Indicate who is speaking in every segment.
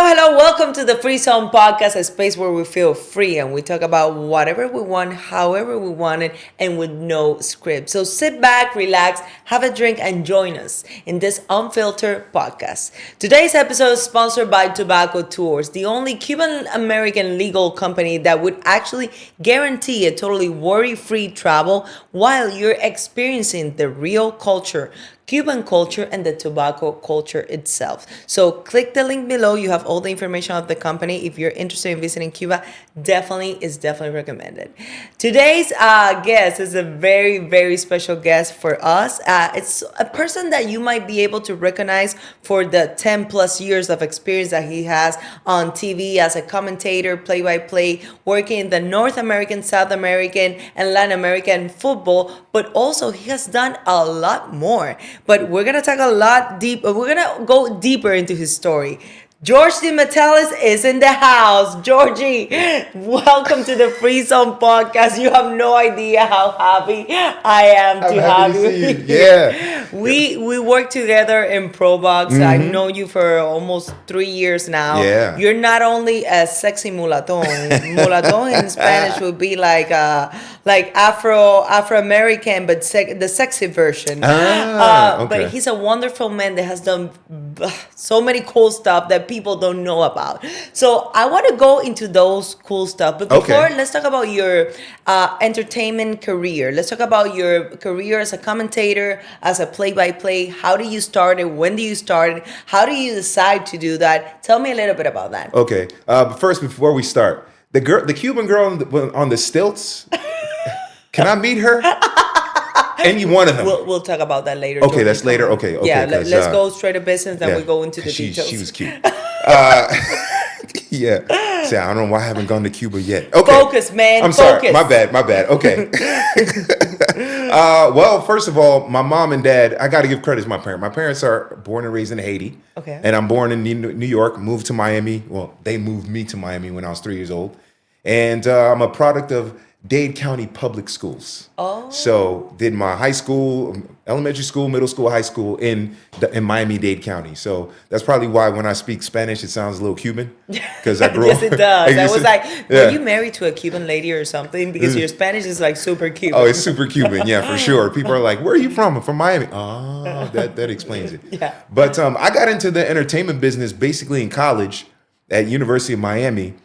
Speaker 1: Hello. Welcome to the Freezone Podcast, a space where we feel free and we talk about whatever we want, however we want it, and with no script. So sit back, relax, have a drink, and join us in this unfiltered podcast. Today's episode is sponsored by Tobacco Tours, the only Cuban-American legal company that would actually guarantee a totally worry-free travel while you're experiencing the real culture, Cuban culture, and the tobacco culture itself. So click the link below. You have all the information of the company. If you're interested in visiting Cuba, definitely recommended. Today's guest is a very, very special guest for us. It's a person that you might be able to recognize for the 10 plus years of experience that he has on TV as a commentator, play-by-play, working in the North American, South American, and Latin American football, but also he has done a lot more. But we're going to talk a lot deep. We're going to go deeper into his story. George Matellus is in the house. Georgie, welcome to the Freezone Podcast. You have no idea how happy I am to have you.
Speaker 2: Yeah.
Speaker 1: We work together in ProBox. Mm-hmm. I know you for almost 3 years now.
Speaker 2: Yeah.
Speaker 1: You're not only a sexy mulaton. Mulaton in Spanish would be like Afro-American, but the sexy version.
Speaker 2: Okay.
Speaker 1: But he's a wonderful man that has done so many cool stuff that people don't know about. So I want to go into those cool stuff. But before, let's talk about your entertainment career. Let's talk about your career as a commentator, as a play-by-play. How do you start it? When do you start it? How do you decide to do that? Tell me a little bit about that.
Speaker 2: Okay. First, before we start, the Cuban girl on the stilts, can I meet her? Any one of them.
Speaker 1: We'll talk about that later.
Speaker 2: Okay, that's later. Okay.
Speaker 1: Yeah, let's go straight to business, then we go into the details.
Speaker 2: She was cute. Yeah. See, I don't know why I haven't gone to Cuba yet. Okay.
Speaker 1: Focus, man.
Speaker 2: I'm sorry. My bad. Okay. Well, first of all, my mom and dad, I got to give credit to my parents. My parents are born and raised in Haiti.
Speaker 1: Okay.
Speaker 2: And I'm born in New York, moved to Miami. Well, they moved me to Miami when I was 3 years old. And I'm a product of Dade County Public Schools.
Speaker 1: Oh.
Speaker 2: So did my high school, elementary school, middle school, high school in Miami-Dade County. So that's probably why when I speak Spanish, it sounds a little Cuban. Because I grew
Speaker 1: yes,
Speaker 2: up.
Speaker 1: it does. I was like,
Speaker 2: yeah.
Speaker 1: Were you married to a Cuban lady or something? Because your Spanish is like super Cuban.
Speaker 2: Oh, it's super Cuban. Yeah, for sure. People are like, where are you from? I'm from Miami. Oh, that explains it.
Speaker 1: Yeah.
Speaker 2: But I got into the entertainment business basically in college at University of Miami.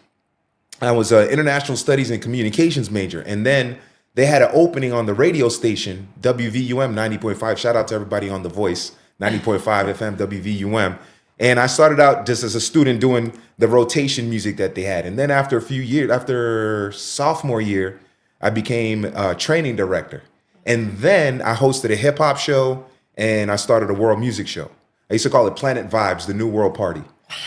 Speaker 2: I was an international studies and communications major. And then they had an opening on the radio station, WVUM 90.5. Shout out to everybody on The Voice, 90.5 FM, WVUM. And I started out just as a student doing the rotation music that they had. And then after a few years, after sophomore year, I became a training director. And then I hosted a hip hop show and I started a world music show. I used to call it Planet Vibes, the New World Party.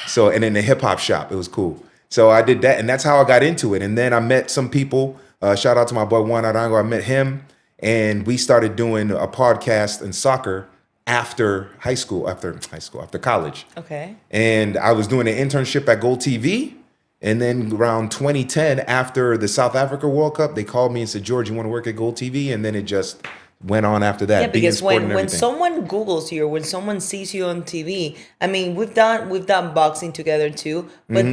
Speaker 2: So, and in the hip hop shop, it was cool. So I did that, and that's how I got into it. And then I met some people. Shout out to my boy Juan Arango. I met him, and we started doing a podcast and soccer after college.
Speaker 1: Okay.
Speaker 2: And I was doing an internship at Gold TV. And then around 2010, after the South Africa World Cup, they called me and said, George, you want to work at Gold TV? And then it just went on after that.
Speaker 1: Yeah, because when someone Googles you or when someone sees you on TV, I mean, we've done boxing together too, but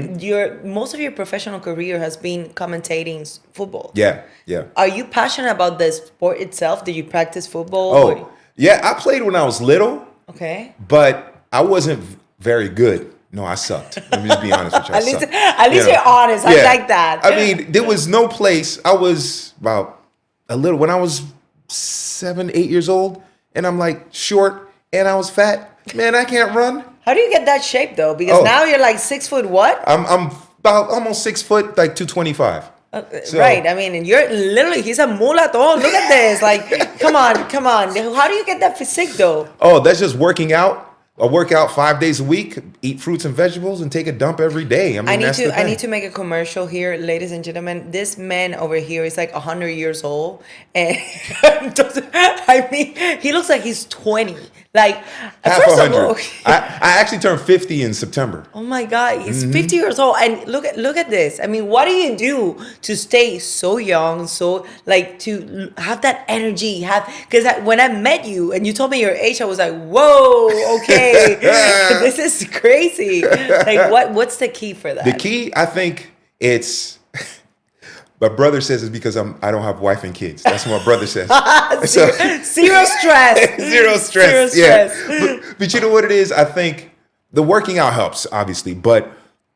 Speaker 1: most of your professional career has been commentating football.
Speaker 2: Yeah.
Speaker 1: Are you passionate about the sport itself? Did you practice football?
Speaker 2: Oh, yeah, I played when I was little.
Speaker 1: Okay.
Speaker 2: But I wasn't very good. No, I sucked. Let me just be honest with you.
Speaker 1: At least you're honest. I like that.
Speaker 2: I mean, there was no place. I was when I was 7, 8 years old, and I'm like short, and I was fat. Man, I can't run.
Speaker 1: How do you get that shape though? Because now you're like 6 foot what?
Speaker 2: I'm about almost 6 foot, like 225.
Speaker 1: Right. I mean, and you're literally, he's a mulaton. Look at this. Like, come on. How do you get that physique though?
Speaker 2: Oh, that's just working out. I work out 5 days a week, eat fruits and vegetables, and take a dump every day. I need
Speaker 1: to make a commercial here, ladies and gentlemen. This man over here is like 100 years old, and I mean, he looks like he's 20. Like,
Speaker 2: Half
Speaker 1: first
Speaker 2: a
Speaker 1: of all,
Speaker 2: hundred. I actually turned 50 in September.
Speaker 1: oh my God, he's 50 years old. And look at this. I mean, what do you do to stay so young, so like to have that energy? Because when I met you and you told me your age, I was like, whoa, okay, this is crazy. Like, what's the key for
Speaker 2: The
Speaker 1: that?
Speaker 2: key, I think it's my brother says it's because I don't have wife and kids. That's what my brother says. So
Speaker 1: Zero stress.
Speaker 2: zero stress.
Speaker 1: Zero
Speaker 2: Yeah.
Speaker 1: stress.
Speaker 2: But you know what it is? I think the working out helps, obviously. But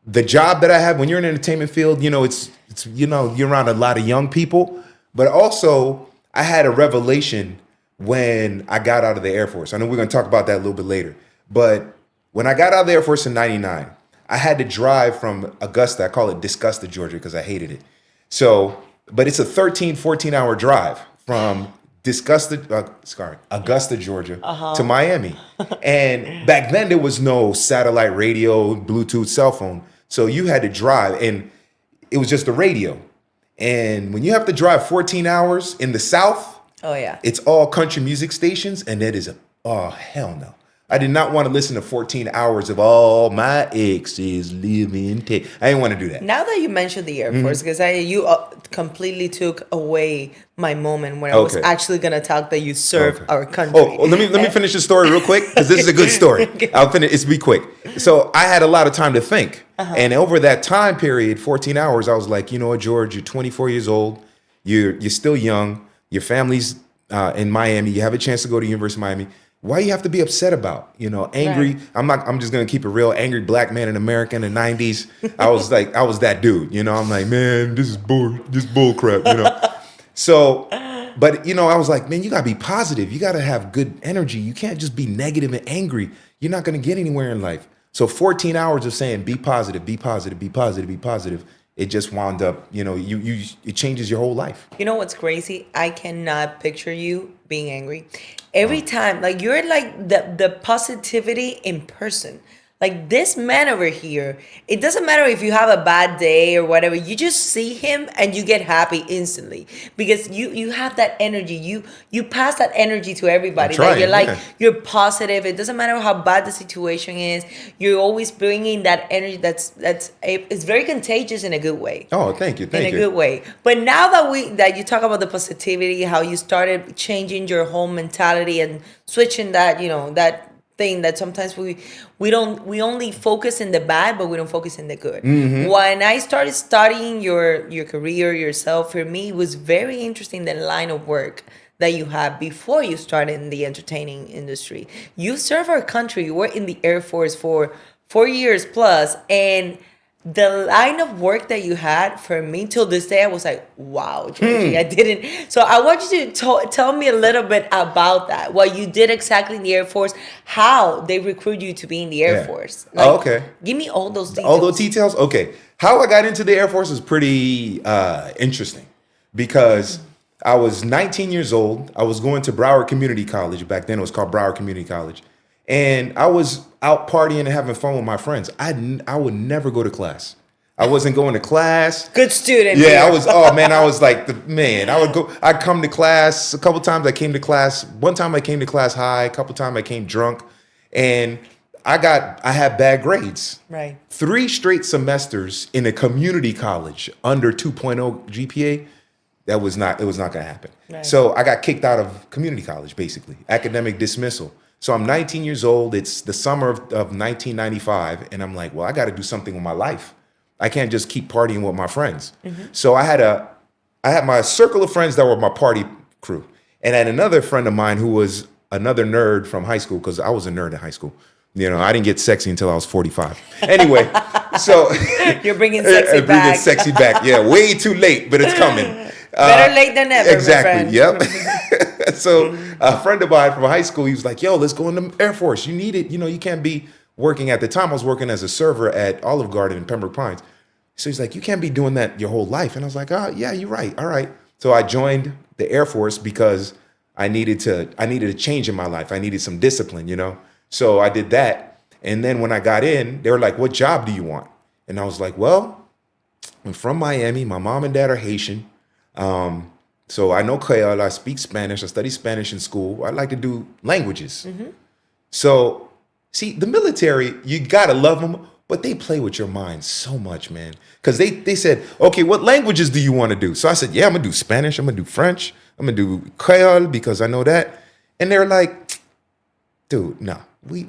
Speaker 2: the job that I have, when you're in the entertainment field, it's you're around a lot of young people. But also, I had a revelation when I got out of the Air Force. I know we're going to talk about that a little bit later. But when I got out of the Air Force in '99, I had to drive from Augusta. I call it Disgusta, Georgia, because I hated it. So, but it's a 13, 14-hour drive from Augusta, Georgia to Miami. And back then there was no satellite radio, Bluetooth, cell phone. So you had to drive and it was just the radio. And when you have to drive 14 hours in the South,
Speaker 1: Oh yeah.
Speaker 2: it's all country music stations. And that is oh, hell no. I did not want to listen to 14 hours of all my exes living. I didn't want to do that.
Speaker 1: Now that you mentioned the Air Force, because you completely took away my moment where I was
Speaker 2: Okay.
Speaker 1: actually gonna talk that you serve
Speaker 2: Okay.
Speaker 1: our country.
Speaker 2: Oh, let me finish the story real quick because this is a good story. I'll finish. It's be quick. So I had a lot of time to think, and over that time period, 14 hours, I was like, you know what, George, you're 24 years old, you're still young, your family's in Miami, you have a chance to go to University of Miami. Why you have to be upset about? Angry.
Speaker 1: Right.
Speaker 2: I'm just gonna keep it real. Angry black man in America in the '90s. I was that dude. I'm like, man, this is bull crap. So, but I was like, man, you gotta be positive. You gotta have good energy. You can't just be negative and angry. You're not gonna get anywhere in life. So 14 hours of saying be positive, be positive, be positive, be positive. It just wound up, it changes your whole life.
Speaker 1: You know what's crazy? I cannot picture you being angry. Every time, like you're like the positivity in person. Like this man over here, it doesn't matter if you have a bad day or whatever, you just see him and you get happy instantly because you have that energy. You pass that energy to everybody.
Speaker 2: I'm
Speaker 1: That
Speaker 2: trying,
Speaker 1: you're like,
Speaker 2: yeah.
Speaker 1: you're positive. It doesn't matter how bad the situation is. You're always bringing that energy it's very contagious in a good way.
Speaker 2: Oh, thank you.
Speaker 1: In a good way. But now that you talk about the positivity, how you started changing your whole mentality and switching that, that thing that sometimes we only focus in the bad, but we don't focus in the good. When I started studying your career, yourself, for me, it was very interesting the line of work that you had before you started in the entertaining industry. You serve our country. You were in the Air Force for 4 years plus, and the line of work that you had, for me till this day, I was like, wow, Georgie, I didn't. So I want you to tell me a little bit about that, what you did exactly in the Air Force, how they recruit you to be in the Air
Speaker 2: Yeah.
Speaker 1: Force.
Speaker 2: Oh, okay.
Speaker 1: Give me all those details.
Speaker 2: All those details? Okay. How I got into the Air Force is pretty interesting because I was 19 years old. I was going to Broward Community College. Back then it was called Broward Community College. And I was out partying and having fun with my friends. I would never go to class. I wasn't going to class.
Speaker 1: Good student.
Speaker 2: Yeah,
Speaker 1: here.
Speaker 2: I was like the man. I'd come to class. A couple times I came to class. One time I came to class high, a couple times I came drunk. And I had bad grades.
Speaker 1: Right.
Speaker 2: 3 straight semesters in a community college under 2.0 GPA. It was not gonna happen.
Speaker 1: Right.
Speaker 2: So I got kicked out of community college, basically. Academic dismissal. So I'm 19 years old. It's the summer of 1995. And I'm like, well, I got to do something with my life. I can't just keep partying with my friends. So I had my circle of friends that were my party crew. And I had another friend of mine who was another nerd from high school, because I was a nerd in high school. I didn't get sexy until I was 45. Anyway, so
Speaker 1: You're bringing sexy back.
Speaker 2: Bringing sexy back. Yeah, way too late, but it's coming.
Speaker 1: Better late than never.
Speaker 2: Exactly.
Speaker 1: My friend.
Speaker 2: Yep. So a friend of mine from high school, he was like, "Yo, let's go in the Air Force. You need it. You can't be working." At the time, I was working as a server at Olive Garden in Pembroke Pines. So he's like, "You can't be doing that your whole life." And I was like, "Oh, yeah, you're right. All right." So I joined the Air Force because I needed a change in my life. I needed some discipline, So I did that. And then when I got in, they were like, "What job do you want?" And I was like, "Well, I'm from Miami. My mom and dad are Haitian. So I know Creole. I speak Spanish. I studied Spanish in school. I like to do languages." So, see, the military, you gotta love them, but they play with your mind so much, man. Because they said, okay, what languages do you want to do? So I said, yeah, I'm gonna do Spanish, I'm gonna do French, I'm gonna do Creole because I know that. And they're like, dude, no, we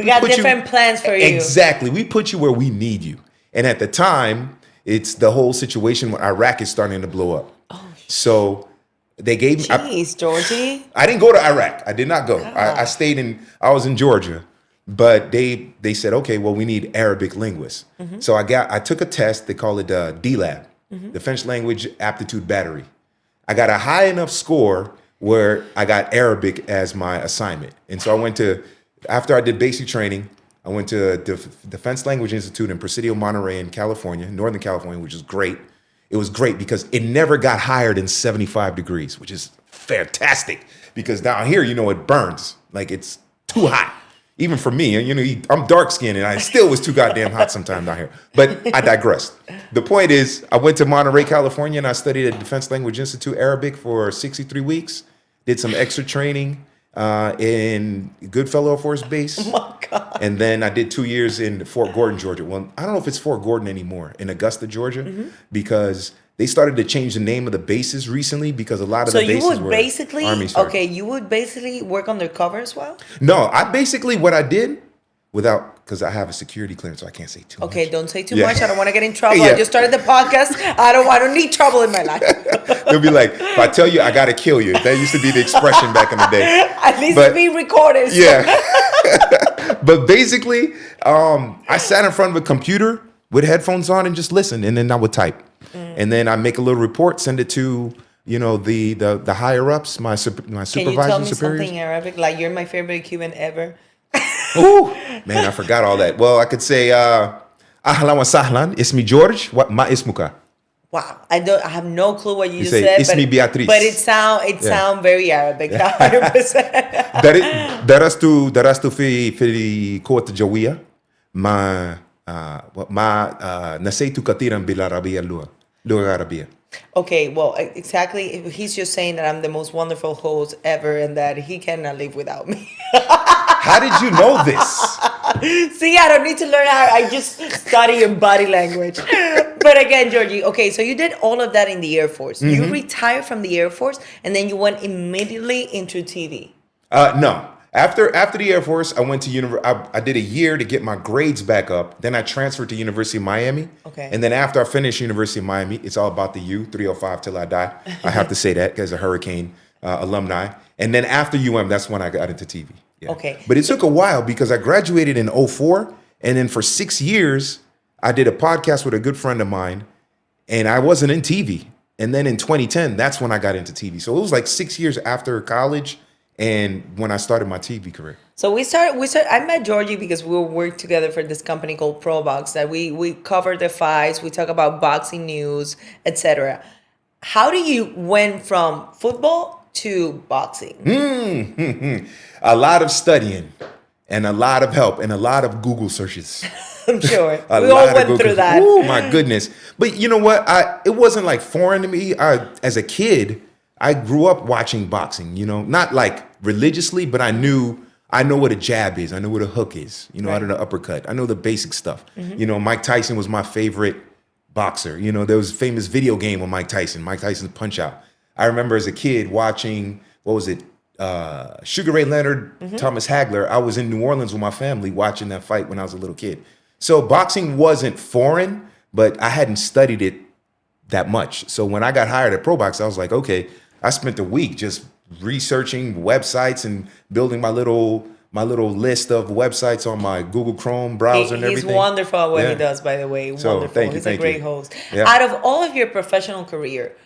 Speaker 1: got
Speaker 2: put
Speaker 1: different plans for you.
Speaker 2: Exactly, we put you where we need you. And at the time, it's the whole situation where Iraq is starting to blow up.
Speaker 1: Oh,
Speaker 2: so they gave me.
Speaker 1: Jeez, Georgie.
Speaker 2: I didn't go to Iraq. I did not go.
Speaker 1: Oh.
Speaker 2: I was in Georgia, but they said, okay, well, we need Arabic linguists. So I took a test. They call it DLAB, Defense Language Aptitude Battery. I got a high enough score where I got Arabic as my assignment. And so I went to, after I did basic training, I went to Defense Language Institute in Presidio, Monterey in California, Northern California, which is great. It was great because it never got higher than 75 degrees, which is fantastic because down here, it burns. Like it's too hot. Even for me, I'm dark skinned and I still was too goddamn hot sometimes down here. But I digressed. The point is, I went to Monterey, California, and I studied at Defense Language Institute Arabic for 63 weeks, did some extra training in Goodfellow Air Force Base.
Speaker 1: Oh my God.
Speaker 2: And then I did 2 years in Fort Gordon, Georgia. Well, I don't know if it's Fort Gordon anymore, in Augusta, Georgia, because they started to change the name of the bases recently because a lot of the bases were Army started.
Speaker 1: Okay, you would basically work undercover as well?
Speaker 2: No, what I did because I have a security clearance, so I can't say too much.
Speaker 1: Okay, don't say too much. I don't want to get in trouble. I just started the podcast. I don't need trouble in my life.
Speaker 2: They'll be like, if I tell you, I got to kill you. That used to be the expression back in the day.
Speaker 1: At least it's being recorded. So.
Speaker 2: Yeah. But basically, I sat in front of a computer with headphones on and just listened, and then I would type. And then I make a little report, send it to, the higher ups, my supervisors.
Speaker 1: Can you tell me something Arabic? Like, you're my favorite Cuban ever.
Speaker 2: Ooh, man, I forgot all that. Well, I could say, ahlan wa sahlan, ismi George, ma ismuka.
Speaker 1: Wow, I have no clue what you just
Speaker 2: say,
Speaker 1: said.
Speaker 2: Ismi Beatriz.
Speaker 1: But it sound very Arabic, 100%.
Speaker 2: درست في قوة الجوية ما نسيت كثيرا بالعربية اللغة العربية.
Speaker 1: Okay, well, exactly. He's just saying that I'm the most wonderful host ever and that he cannot live without me.
Speaker 2: How did you know this?
Speaker 1: See, I don't need to learn how. I just study in body language. But again, Georgie, okay, so you did all of that in the Air Force. You retired from the Air Force and then you went immediately into TV.
Speaker 2: No. After the Air Force, I went to I did a year to get my grades back up. Then I transferred to University of Miami.
Speaker 1: Okay.
Speaker 2: And then after I finished University of Miami, it's all about the U, 305 till I die. I have to say that because a Hurricane alumni. And then after UM, that's when I got into TV. Yeah.
Speaker 1: Okay.
Speaker 2: But it took a while because I graduated in 2004. And then for 6 years, I did a podcast with a good friend of mine. And I wasn't in TV. And then in 2010, that's when I got into TV. So it was like 6 years after college. And when I started my TV career.
Speaker 1: So we started, I met Georgie because we worked together for this company called ProBox that we cover the fights, we talk about boxing news, etc. How do you went from football to boxing?
Speaker 2: A lot of studying and a lot of help and a lot of Google searches.
Speaker 1: I'm sure. We all went through that.
Speaker 2: Oh my goodness. But you know what? It wasn't like foreign to me. As a kid, I grew up watching boxing, not like religiously, but I know what a jab is. I know what a hook is, I know the uppercut. I know the basic stuff. Mike Tyson was my favorite boxer. There was a famous video game with Mike Tyson's Punch Out. I remember as a kid watching, Sugar Ray Leonard, Thomas Hagler. I was in New Orleans with my family watching that fight when I was a little kid. So boxing wasn't foreign, but I hadn't studied it that much. So when I got hired at ProBox, I was like, okay, I spent a week just researching websites and building my little list of websites on my Google Chrome browser and everything.
Speaker 1: He's wonderful at what he does, by the way.
Speaker 2: So,
Speaker 1: wonderful. He's a great host. Yeah. Out of all of your professional career,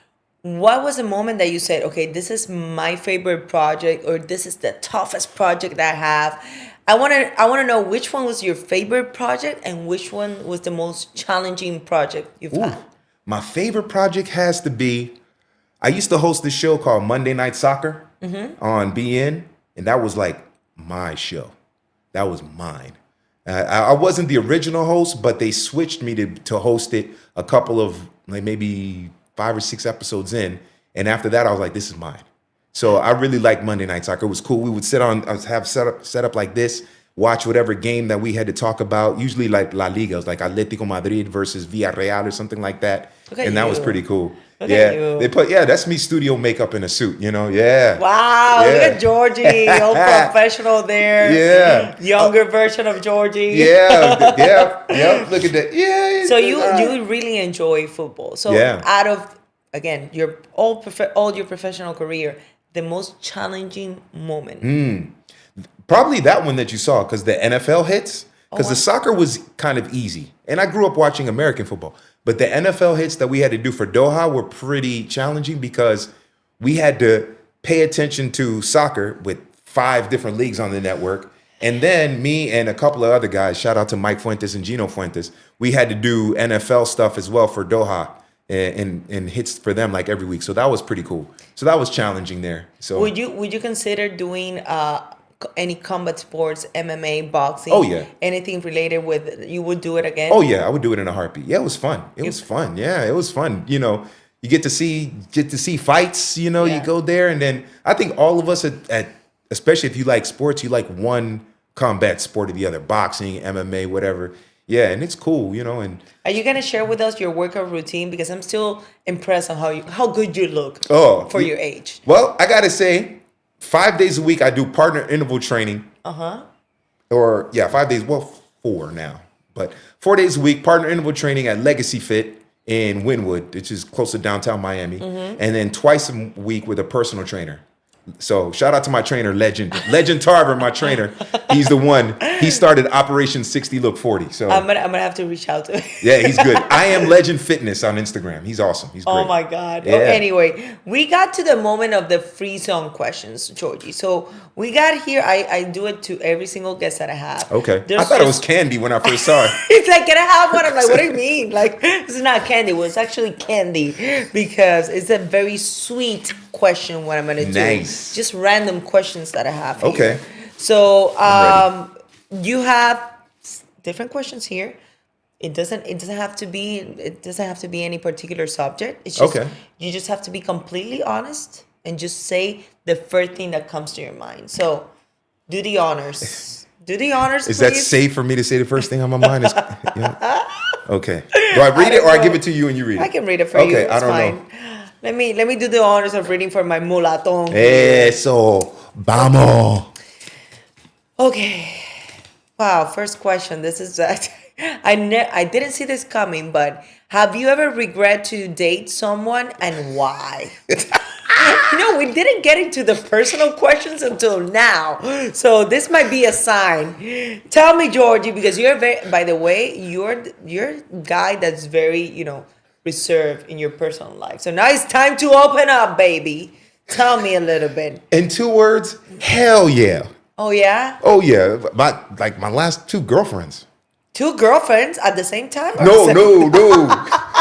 Speaker 1: what was the moment that you said, okay, this is my favorite project, or this is the toughest project that I have? I want to know which one was your favorite project and which one was the most challenging project you've had.
Speaker 2: My favorite project has to be, I used to host this show called Monday Night Soccer on BN, and that was like my show. That was mine. I wasn't the original host, but they switched me to host it a couple of, like maybe 5 or 6 episodes in. And after that, I was like, this is mine. So I really liked Monday Night Soccer. It was cool. We would have set up like this, watch whatever game that we had to talk about. Usually like La Liga, it was like Atletico Madrid versus Villarreal or something like that. And that was pretty cool. That's me studio makeup in a suit, Yeah.
Speaker 1: Wow,
Speaker 2: Yeah.
Speaker 1: look at Georgie, old professional there.
Speaker 2: Yeah.
Speaker 1: Younger version of Georgie.
Speaker 2: Yeah. Look at that. Yeah.
Speaker 1: So you really enjoy football. So out of, again, your all your professional career, the most challenging moment.
Speaker 2: Probably that one that you saw, because the NFL hits, because the soccer was kind of easy. And I grew up watching American football. But the NFL hits that we had to do for Doha were pretty challenging, because we had to pay attention to soccer with 5 different leagues on the network. And then me and a couple of other guys, shout out to Mike Fuentes and Gino Fuentes, we had to do NFL stuff as well for Doha and hits for them like every week. So that was pretty cool. So that was challenging there. So
Speaker 1: would you consider doing any combat sports, MMA, boxing?
Speaker 2: Oh, yeah.
Speaker 1: Anything related with, you would do it again?
Speaker 2: Oh yeah, I would do it in a heartbeat. Yeah, it was fun. It was fun. Yeah, it was fun. You get to see fights. You go there, and then I think all of us at especially if you like sports, you like one combat sport or the other, boxing, MMA, whatever. Yeah, and it's cool. And
Speaker 1: are you gonna share with us your workout routine? Because I'm still impressed on how good you look for your age.
Speaker 2: Well, I gotta say, 5 days a week I do partner interval training. 5 days. Well, 4 now, but 4 days a week partner interval training at Legacy Fit in Wynwood, which is close to downtown Miami, and then twice a week with a personal trainer. So shout out to my trainer, Legend Tarver, my trainer. He's the one. He started Operation 60 Look 40. So
Speaker 1: I'm gonna have to reach out to him.
Speaker 2: Yeah, he's good. I am Legend Fitness on Instagram. He's awesome. He's great.
Speaker 1: Oh my God.
Speaker 2: Yeah.
Speaker 1: Anyway, we got to the moment of the free zone questions, Georgie. So we got here. I do it to every single guest that I have.
Speaker 2: Okay. I thought it was candy when I first saw it.
Speaker 1: It's like, can I have one? I'm like, what do you mean? Like, it's not candy. Well, it's actually candy, because it's a very sweet question what I'm going to do.
Speaker 2: Nice.
Speaker 1: Just random questions that I have here.
Speaker 2: Okay.
Speaker 1: So you have different questions here. It doesn't have to be any particular subject. It's just you just have to be completely honest and just say the first thing that comes to your mind. So do the honors. Do the honors,
Speaker 2: Is
Speaker 1: please.
Speaker 2: that safe for me to say the first thing on my mind? Okay. Do I read it, or I give it to you and you read it?
Speaker 1: I can read it for you.
Speaker 2: Okay,
Speaker 1: It's
Speaker 2: I don't
Speaker 1: fine.
Speaker 2: know.
Speaker 1: Let me do the honors of reading for my mulatón.
Speaker 2: Eso. Vamos.
Speaker 1: Okay. Wow, first question. This is I didn't see this coming, but have you ever regret to date someone, and why? We didn't get into the personal questions until now. So this might be a sign. Tell me, Georgie, because by the way, you're a guy that's very, reserved in your personal life. So now it's time to open up, baby. Tell me a little bit.
Speaker 2: In 2 words, hell yeah.
Speaker 1: Oh yeah?
Speaker 2: Oh yeah. My last 2 girlfriends.
Speaker 1: 2 girlfriends at the same time?
Speaker 2: No.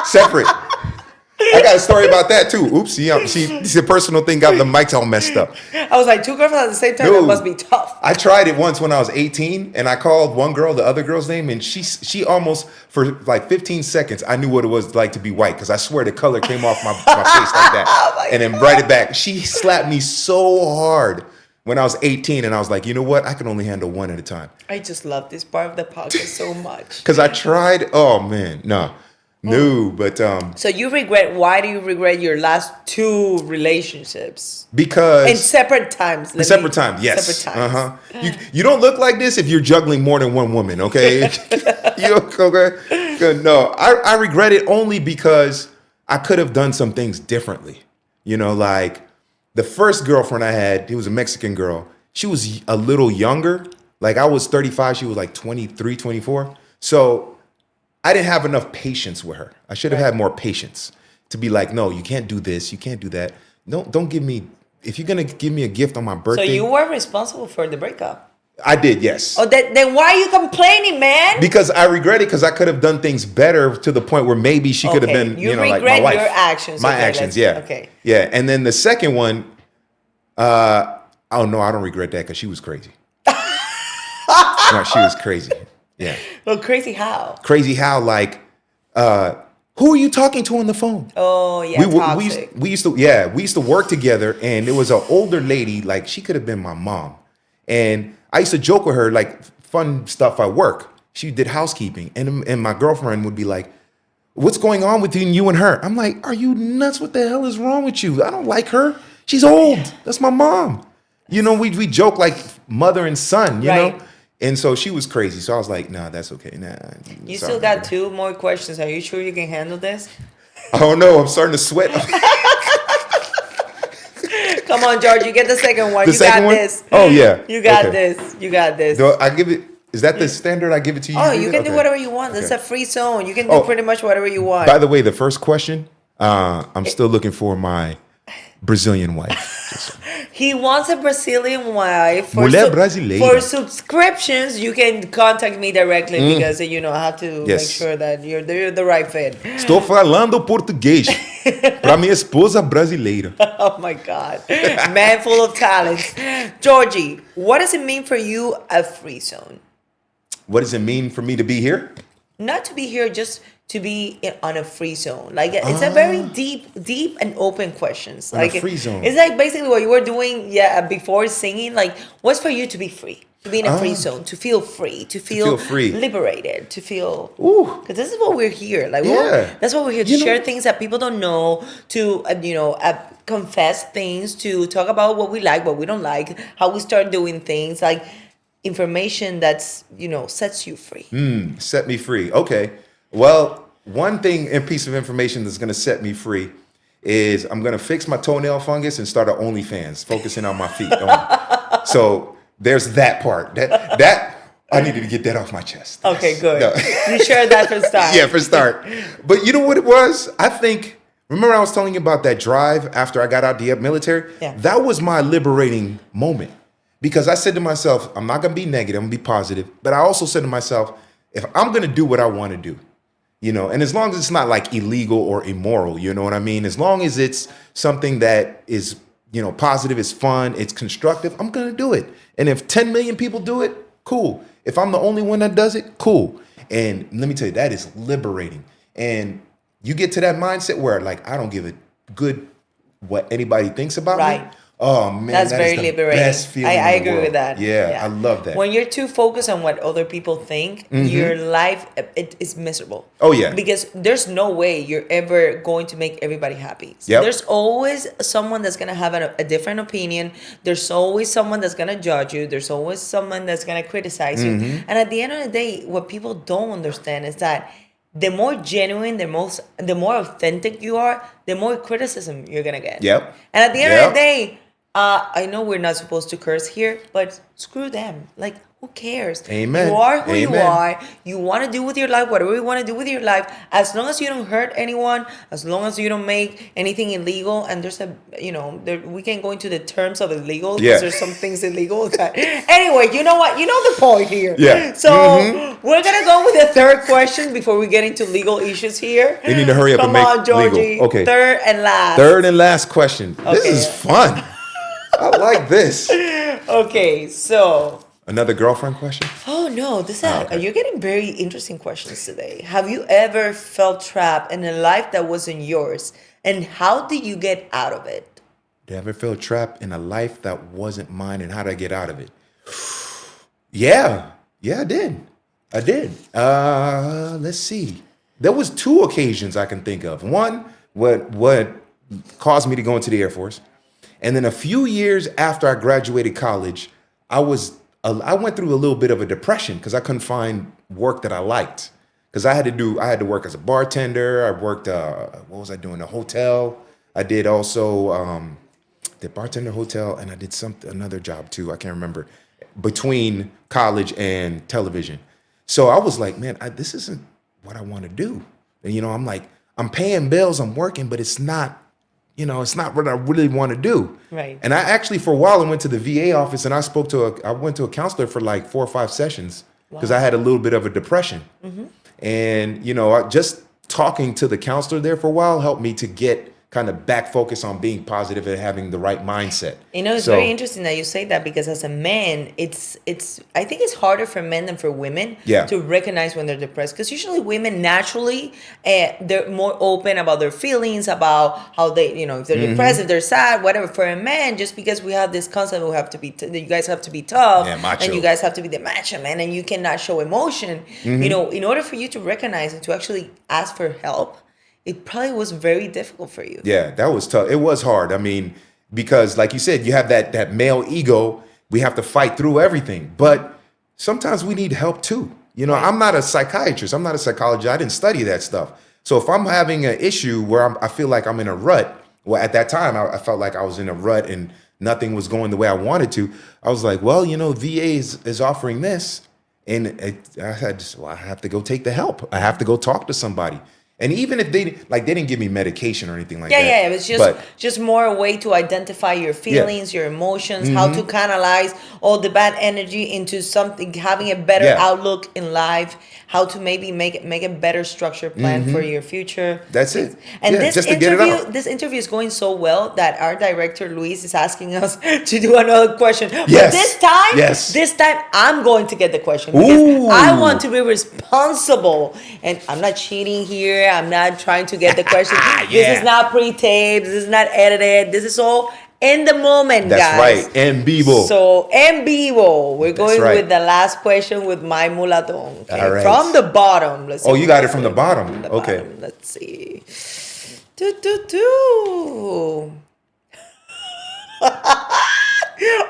Speaker 2: Separate. I got a story about that too. Oops, it's a personal thing. Got the mics all messed up.
Speaker 1: I was like, 2 girlfriends at the same time? That must be tough.
Speaker 2: I tried it once when I was 18, and I called one girl the other girl's name, and she almost, for like 15 seconds, I knew what it was like to be white, because I swear the color came off my face like that, and then brought it back. She slapped me so hard when I was 18, and I was like, you know what? I can only handle one at a time.
Speaker 1: I just love this part of the podcast so much.
Speaker 2: Because I tried. Oh man, no, but
Speaker 1: So why do you regret your last 2 relationships?
Speaker 2: Because
Speaker 1: in separate times.
Speaker 2: Yes.
Speaker 1: Separate times.
Speaker 2: You don't look like this if you're juggling more than one woman, okay? You okay? Good. No, I regret it only because I could have done some things differently. Like the first girlfriend I had, it was a Mexican girl. She was a little younger. Like I was 35, she was like 23, 24. So I didn't have enough patience with her. I should have had more patience to be like, no, you can't do this, you can't do that. Don't give me, if you're gonna give me a gift on my birthday.
Speaker 1: So you were responsible for the breakup?
Speaker 2: I did, yes.
Speaker 1: Oh, then why are you complaining, man?
Speaker 2: Because I regret it, because I could have done things better to the point where maybe she could have been, like my wife.
Speaker 1: Your actions.
Speaker 2: My actions, yeah.
Speaker 1: Okay.
Speaker 2: Yeah, and then the second one, oh no, I don't regret that because she was crazy. No, she was crazy. Yeah.
Speaker 1: Well, crazy how?
Speaker 2: Crazy how, like, Who are you talking to on the phone?
Speaker 1: Oh yeah, toxic.
Speaker 2: We used to work together, and there was an older lady, like she could have been my mom, and I used to joke with her like fun stuff at work. She did housekeeping, and my girlfriend would be like, "What's going on between you and her?" I'm like, "Are you nuts? What the hell is wrong with you? I don't like her. She's old. That's my mom." You know, we joke like mother and son. You know. And so she was crazy. So I was like, nah, that's okay. Nah.
Speaker 1: You still got 2 more questions. Are you sure you can handle this?
Speaker 2: I don't know. I'm starting to sweat.
Speaker 1: Come on, George. You get the second one.
Speaker 2: The second one?
Speaker 1: This.
Speaker 2: Oh, yeah.
Speaker 1: You got this. You got this.
Speaker 2: Do I give it? Is that the standard? I give it to you?
Speaker 1: Oh, you can do whatever you want. It's a free zone. You can do pretty much whatever you want.
Speaker 2: By the way, the first question, I'm still looking for my Brazilian wife.
Speaker 1: He wants a Brazilian wife.
Speaker 2: Mulher brasileira.
Speaker 1: For subscriptions, you can contact me directly because, you know, I have to make sure that you're the right fit.
Speaker 2: Estou falando português para minha esposa brasileira.
Speaker 1: Oh, my God. Man full of talents. Georgie, what does it mean for you, a free zone?
Speaker 2: What does it mean for me to be here?
Speaker 1: Not to be here, just to be on a free zone. Like, it's a very deep and open questions.
Speaker 2: Like a free zone.
Speaker 1: It's like basically what you were doing, before singing. Like, what's for you to be free? To be in a free zone, to feel free, to feel
Speaker 2: free,
Speaker 1: liberated, to feel.
Speaker 2: Because
Speaker 1: this is what we're here. Like, that's what we're here to share things that people don't know, to confess things, to talk about what we like, what we don't like, how we start doing things, like information that's sets you free.
Speaker 2: Set me free. Okay. Well, one thing and piece of information that's going to set me free is I'm going to fix my toenail fungus and start an OnlyFans, focusing on my feet only. So there's that part. That I needed to get that off my chest.
Speaker 1: Okay, good. No. You shared that for start.
Speaker 2: Yeah, for start. But you know what it was? I think, remember I was telling you about that drive after I got out of the military?
Speaker 1: Yeah.
Speaker 2: That was my liberating moment. Because I said to myself, I'm not going to be negative, I'm going to be positive. But I also said to myself, if I'm going to do what I want to do, and as long as it's not like illegal or immoral, you know what I mean? As long as it's something that is, positive, it's fun, it's constructive, I'm going to do it. And if 10 million people do it, cool. If I'm the only one that does it, cool. And let me tell you, that is liberating. And you get to that mindset where, like, I don't give a good what anybody thinks about me. Oh man,
Speaker 1: that's very liberating.
Speaker 2: Best feeling
Speaker 1: I
Speaker 2: in the
Speaker 1: agree
Speaker 2: world.
Speaker 1: with that.
Speaker 2: Yeah, I love that.
Speaker 1: When you're too focused on what other people think, your life it is miserable.
Speaker 2: Oh yeah,
Speaker 1: because there's no way you're ever going to make everybody happy. So there's always someone that's gonna have a different opinion. There's always someone that's gonna judge you. There's always someone that's gonna criticize you. And at the end of the day, what people don't understand is that the more genuine, the more authentic you are, the more criticism you're gonna get.
Speaker 2: Yep.
Speaker 1: And at the end of the day, I know we're not supposed to curse here, but screw them. Like, who cares?
Speaker 2: Amen.
Speaker 1: You are who you are. You want to do with your life whatever you want to do with your life. As long as you don't hurt anyone, as long as you don't make anything illegal. And there's we can go into the terms of illegal because there's some things illegal. Anyway, you know what? You know the point here.
Speaker 2: Yeah.
Speaker 1: So we're going to go with the third question before we get into legal issues here.
Speaker 2: We need to hurry up and make
Speaker 1: Come on, Georgie.
Speaker 2: legal. Okay.
Speaker 1: Third and last.
Speaker 2: Third and last question. Okay. This is fun. I like this.
Speaker 1: Okay, so
Speaker 2: another girlfriend question?
Speaker 1: Oh no, you're getting very interesting questions today. Have you ever felt trapped in a life that wasn't yours, and how did you get out of it?
Speaker 2: Did I ever feel trapped in a life that wasn't mine, and how did I get out of it? Yeah, I did. Let's see. There was 2 occasions I can think of. One, what caused me to go into the Air Force. And then a few years after I graduated college, I went through a little bit of a depression because I couldn't find work that I liked. Because I had to work as a bartender. I worked, what was I doing? A hotel. I did also the bartender, hotel, and I did another job too. I can't remember, between college and television. So I was like, man, this isn't what I want to do. And I'm like, I'm paying bills, I'm working, but it's not. It's not what I really want to do.
Speaker 1: Right.
Speaker 2: And I actually, for a while, I went to the VA office and I went to a counselor for like 4 or 5 sessions because I had a little bit of a depression. And, just talking to the counselor there for a while helped me to get kind of back focus on being positive and having the right mindset.
Speaker 1: It's very interesting that you say that, because as a man, it's I think it's harder for men than for women to recognize when they're depressed, because usually women naturally they're more open about their feelings, about how they, if they're depressed, if they're sad, whatever. For a man, just because we have this concept, we have to be you guys have to be tough, and you guys have to be the macho man, and you cannot show emotion. In order for you to recognize and to actually ask for help, it probably was very difficult for you.
Speaker 2: Yeah, that was tough. It was hard. I mean, because like you said, you have that male ego. We have to fight through everything. But sometimes we need help too. I'm not a psychiatrist. I'm not a psychologist. I didn't study that stuff. So if I'm having an issue where I feel like I'm in a rut, well, at that time, I felt like I was in a rut and nothing was going the way I wanted to. I was like, well, VA is offering this. And I have to go take the help. I have to go talk to somebody. And even if they didn't give me medication or anything like that.
Speaker 1: Yeah, it was just more a way to identify your feelings, your emotions, how to canalize all the bad energy into something, having a better outlook in life, how to maybe make a better structured plan for your future.
Speaker 2: That's it.
Speaker 1: And this interview is going so well that our director Luis is asking us to do another question.
Speaker 2: Yes.
Speaker 1: But this time I'm going to get the question, because I want to be responsible, and I'm not cheating here. I'm not trying to get the question. This is not pre-taped. This is not edited. This is all in the moment,
Speaker 2: That's
Speaker 1: guys.
Speaker 2: right. En vivo.
Speaker 1: So, en vivo. We're going with the last question with my mulaton. Okay?
Speaker 2: All right.
Speaker 1: From the bottom. Let's see.
Speaker 2: You got it from the bottom. Okay.
Speaker 1: Bottom. Let's see.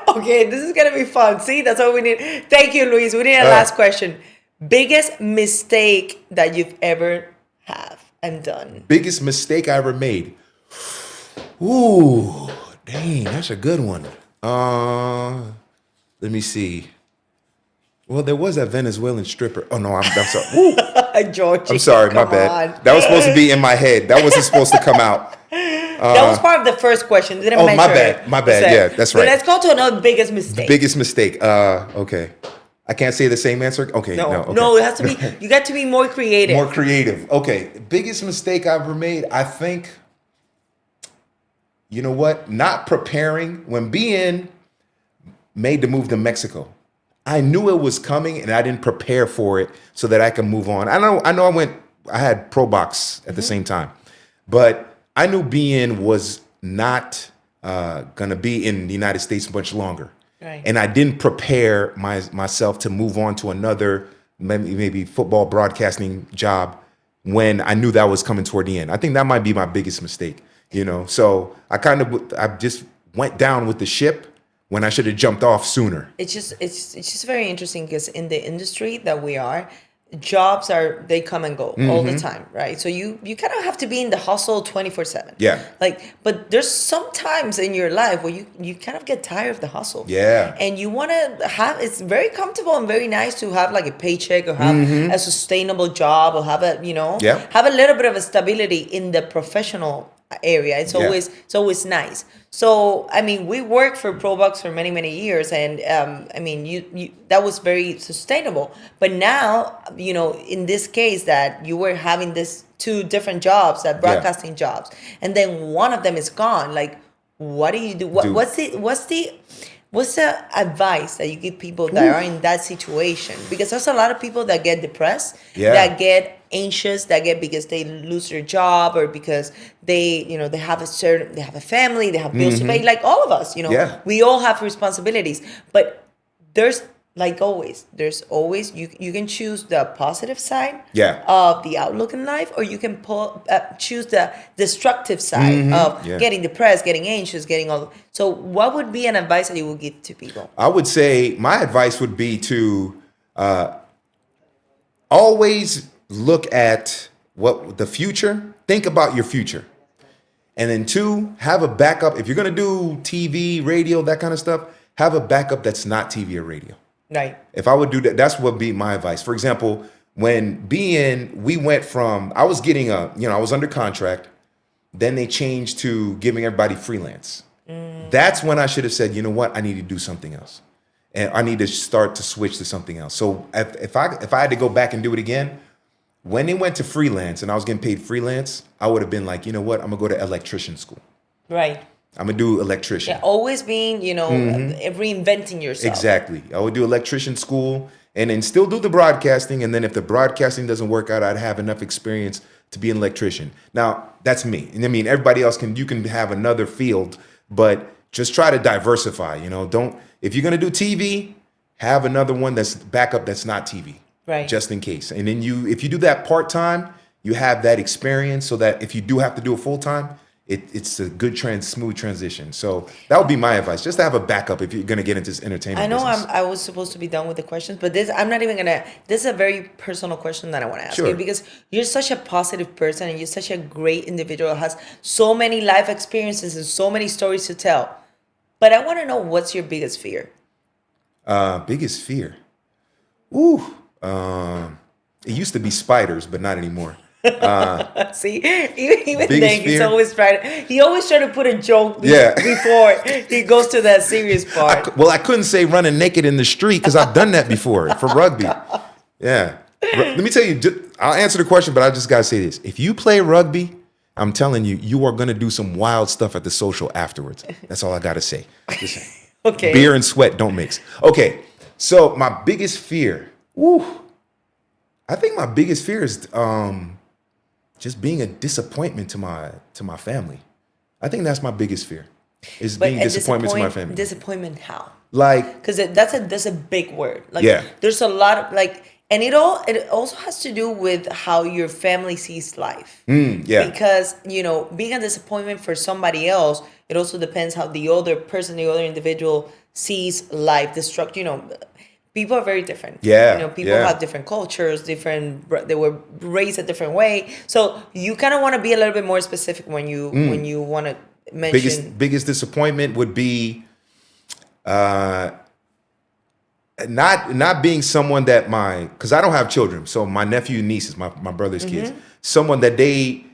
Speaker 1: Okay, this is going to be fun. See, that's what we need. Thank you, Luis. We need a last question. Biggest mistake that you've ever have and done?
Speaker 2: Biggest mistake I ever made. Ooh, dang, that's a good one. Let me see. Well, there was that Venezuelan stripper. Oh no, I'm sorry. Ooh.
Speaker 1: Georgie,
Speaker 2: I'm sorry, my bad.
Speaker 1: On.
Speaker 2: That was supposed to be in my head. That wasn't supposed to come out.
Speaker 1: That was part of the first question. Didn't mention
Speaker 2: my bad. Yeah, that's right.
Speaker 1: So let's go to another biggest mistake.
Speaker 2: Biggest mistake. Okay. I can't say the same answer. Okay,
Speaker 1: no, it has to be. You got to be more creative.
Speaker 2: More creative. Okay, biggest mistake I've ever made. I think. You know what? Not preparing when being made the move to Mexico. I knew it was coming, and I didn't prepare for it so that I can move on. I know. I had Pro Box at the same time, but I knew being was not gonna be in the United States much longer.
Speaker 1: Right.
Speaker 2: And I didn't prepare myself to move on to another maybe football broadcasting job when I knew that was coming toward the end. I think that might be my biggest mistake, So I just went down with the ship when I should have jumped off sooner.
Speaker 1: It's just very interesting, because in the industry that we are, jobs they come and go all the time, right? So you kind of have to be in the hustle 24/7.
Speaker 2: Yeah.
Speaker 1: But there's some times in your life where you kind of get tired of the hustle.
Speaker 2: Yeah.
Speaker 1: And you want to it's very comfortable and very nice to have like a paycheck, or have a sustainable job, or have have a little bit of a stability in the professional area. It's always nice. So I mean, we worked for ProBucks for many years, and I mean, you that was very sustainable. But now, in this case, that you were having this 2 different jobs, that broadcasting jobs, and then one of them is gone. Like, what do you do? What's the advice that you give people that are in that situation? Because there's a lot of people that get depressed, that get anxious, because they lose their job, or because they have a family, they have bills to pay, like all of us, we all have responsibilities. But there's there's always you can choose the positive side of the outlook in life, or you can choose the destructive side of getting depressed, getting anxious, getting all. So what would be an advice that you would give to people?
Speaker 2: I would say my advice would be to always look at what the future, think about your future. And then 2, have a backup. If you're going to do TV, radio, that kind of stuff, have a backup that's not TV or radio.
Speaker 1: Right.
Speaker 2: If I would do that, that's what would be my advice. For example, when we went from, I was getting I was under contract. Then they changed to giving everybody freelance. That's when I should have said, you know what, I need to do something else. And I need to start to switch to something else. So if I had to go back and do it again, When it went to freelance and I was getting paid freelance, I would have been like, you know what? I'm gonna go to electrician school.
Speaker 1: Right.
Speaker 2: I'm gonna do electrician.
Speaker 1: Yeah, always being, reinventing yourself.
Speaker 2: Exactly. I would do electrician school and then still do the broadcasting. And then if the broadcasting doesn't work out, I'd have enough experience to be an electrician. Now, that's me. And I mean, everybody else you can have another field, but just try to diversify, if you're going to do TV, have another one that's backup that's not TV.
Speaker 1: Right.
Speaker 2: Just in case. And then if you do that part-time, you have that experience so that if you do have to do it full-time, it's a good smooth transition. So that would be my advice. Just to have a backup if you're going to get into this entertainment business.
Speaker 1: I was supposed to be done with the questions, but this is a very personal question that I want to ask
Speaker 2: Sure.
Speaker 1: you, because you're such a positive person and you're such a great individual, has so many life experiences and so many stories to tell. But I want to know, what's your biggest fear?
Speaker 2: Biggest fear? Ooh. It used to be spiders, but not anymore.
Speaker 1: See, even then,
Speaker 2: fear?
Speaker 1: he always try to put a joke before he goes to that serious part.
Speaker 2: I couldn't say running naked in the street because I've done that before for rugby. Yeah. Let me tell you, I'll answer the question, but I just got to say this. If you play rugby, I'm telling you, you are going to do some wild stuff at the social afterwards. That's all I got to say.
Speaker 1: Okay.
Speaker 2: Beer and sweat don't mix. Okay. So my biggest fear, I think my biggest fear is just being a disappointment to my family. I think that's my biggest fear, is being disappointment to my family.
Speaker 1: Disappointment how?
Speaker 2: Like,
Speaker 1: because that's a big word. Like,
Speaker 2: yeah.
Speaker 1: There's a lot of and it also has to do with how your family sees life.
Speaker 2: Yeah.
Speaker 1: Because being a disappointment for somebody else, it also depends how the other individual sees life. People are very different.
Speaker 2: Yeah.
Speaker 1: People have different cultures, they were raised a different way. So you kind of want to be a little bit more specific when you want to mention.
Speaker 2: Biggest disappointment would be not being someone that because I don't have children. So my nephew and nieces, my brother's kids, someone that they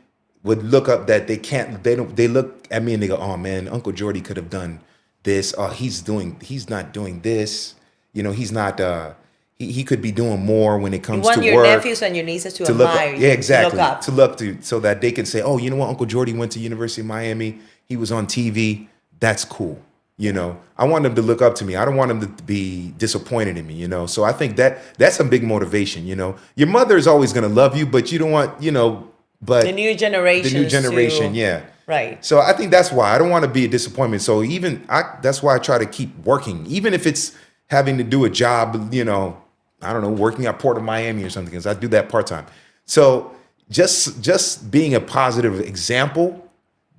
Speaker 2: would look up that they look at me and they go, oh man, Uncle Jordy could have done this. Oh, he's not doing this. He's not. He could be doing more when it comes to work.
Speaker 1: You want your nephews and your nieces to admire you.
Speaker 2: Yeah, exactly.
Speaker 1: To look up.
Speaker 2: So that they can say, oh, you know what, Uncle Jordy went to University of Miami. He was on TV. That's cool. I want them to look up to me. I don't want them to be disappointed in me. So I think that's a big motivation. Your mother is always going to love you, but you don't want but
Speaker 1: the new generation.
Speaker 2: Yeah.
Speaker 1: Right.
Speaker 2: So I think that's why I don't want to be a disappointment. So that's why I try to keep working, even if it's having to do a job, I don't know, working at Port of Miami or something, because I do that part-time. So just being a positive example,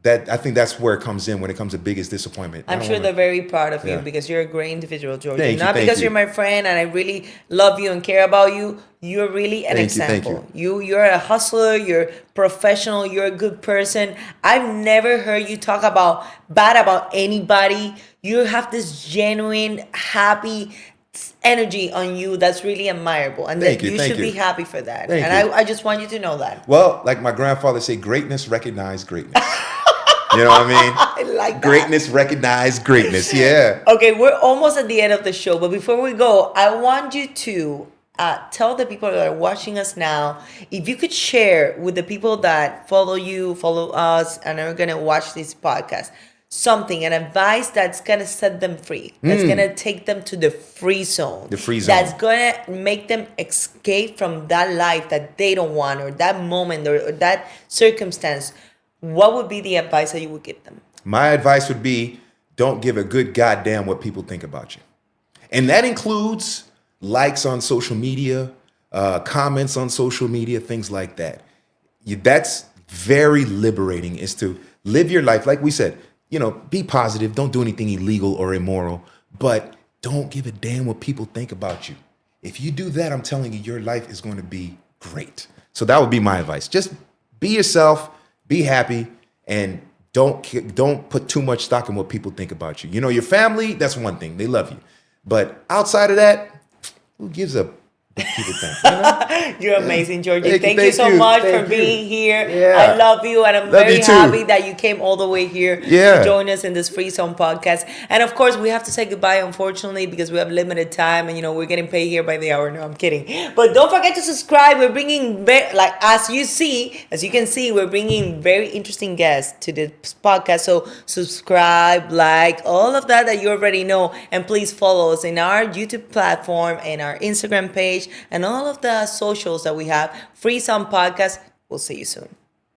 Speaker 2: that I think that's where it comes in when it comes to biggest disappointment.
Speaker 1: I'm sure they're very proud of you, because you're a great individual, George.
Speaker 2: Thank you.
Speaker 1: You're my friend and I really love you and care about you. You're really an example. You're a hustler, you're professional, you're a good person. I've never heard you talk bad about anybody. You have this genuine, happy energy on you that's really admirable, and that you should be happy for that. I just want you to know that.
Speaker 2: Well, like my grandfather said, greatness recognize greatness. You know what I mean?
Speaker 1: I like that.
Speaker 2: Greatness recognize greatness. Yeah.
Speaker 1: Okay, we're almost at the end of the show, but before we go, I want you to tell the people that are watching us now, if you could share with the people that follow us, and are going to watch this podcast, an advice that's going to set them free, that's going to take them to the free zone.
Speaker 2: The free zone.
Speaker 1: That's going to make them escape from that life that they don't want, or that moment, or that circumstance. What would be the advice that you would give them?
Speaker 2: My advice would be, don't give a good goddamn what people think about you. And that includes likes on social media, comments on social media, things like that. That's very liberating, is to live your life. Like we said, be positive. Don't do anything illegal or immoral, but don't give a damn what people think about you. If you do that, I'm telling you, your life is going to be great. So that would be my advice. Just be yourself, be happy, and don't put too much stock in what people think about you. Your family, that's one thing. They love you. But outside of that, who gives a people think. You know?
Speaker 1: You're amazing, Georgie. Thank you
Speaker 2: thank
Speaker 1: so
Speaker 2: you,
Speaker 1: much
Speaker 2: thank
Speaker 1: for
Speaker 2: you.
Speaker 1: being here.
Speaker 2: Yeah.
Speaker 1: I love you, and I'm
Speaker 2: Love
Speaker 1: very
Speaker 2: you too.
Speaker 1: happy that you came all the way here
Speaker 2: Yeah.
Speaker 1: to join us in this Freezone podcast. And of course, we have to say goodbye, unfortunately, because we have limited time, and we're getting paid here by the hour. No, I'm kidding. But don't forget to subscribe. We're bringing as you can see, we're bringing very interesting guests to this podcast. So subscribe, like all of that you already know, and please follow us in our YouTube platform and our Instagram page and all of the socials that we have. Freezone Podcast. We'll see you soon.